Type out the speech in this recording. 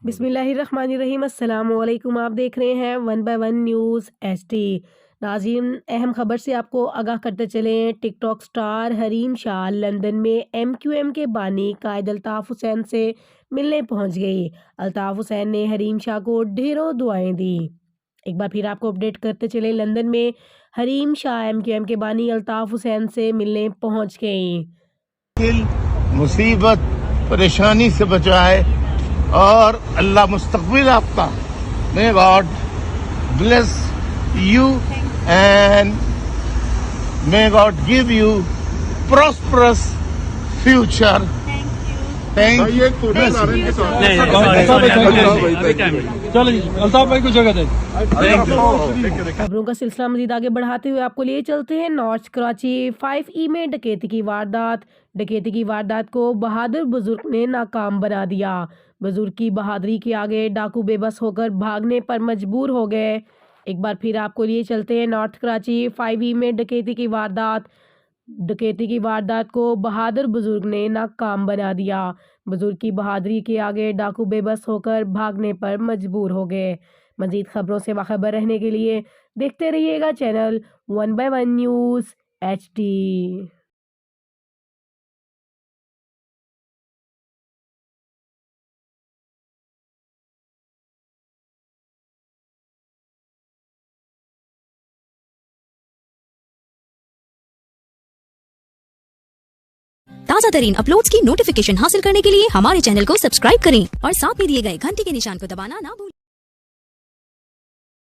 बिस्मिल्लाहिर्रहमानिर्रहीम। अस्सलामुअलैकुम। आप देख रहे हैं one by one news HD. नाज़रीन, अहम खबर से आपको आगाह करते चलें। TikTok star Hareem Shah London में एमक्यूएम के बानी कायद अल्ताफ़ हुसैन से मिलने पहुंच गई। अल्ताफ़ हुसैन ने हरीम शाह को ढेरों दुआएं दी। एक बार फिर आपको अपडेट करते चले, लंदन में हरीम शाह एमक्यूएम के बानी अल्ताफ़ हुसैन से मिलने पहुंच गई। मुसीबत परेशानी से बचाए और अल्लाह मुस्तकबिल आपका, may God bless you and may God give you prosperous future. Thank you. Altaf भाई को जगह दे। खबरों का सिलसिला मजीद आगे बढ़ाते हुए आपको लिए चलते हैं नॉर्थ कराची 5E में डकैती की वारदात को बहादुर बुजुर्ग ने नाकाम बना दिया। बुजुर्ग की बहादुरी के आगे डाकू बेबस होकर भागने पर मजबूर हो गए। एक बार फिर आपको लिए चलते हैं नॉर्थ कराची 5E में डकैती की वारदात को बहादुर बुजुर्ग ने नाकाम बना दिया। बुजुर्ग की बहादुरी के आगे डाकू बेबस होकर भागने पर मजबूर हो गए। मजीद खबरों से बाखबर रहने के लिए देखते रहिएगा channel one by one news HD। ताज़ा तरीन अपलोड्स की नोटिफिकेशन हासिल करने के लिए हमारे चैनल को सब्सक्राइब करें और साथ में दिए गए घंटी के निशान को दबाना ना भूलें।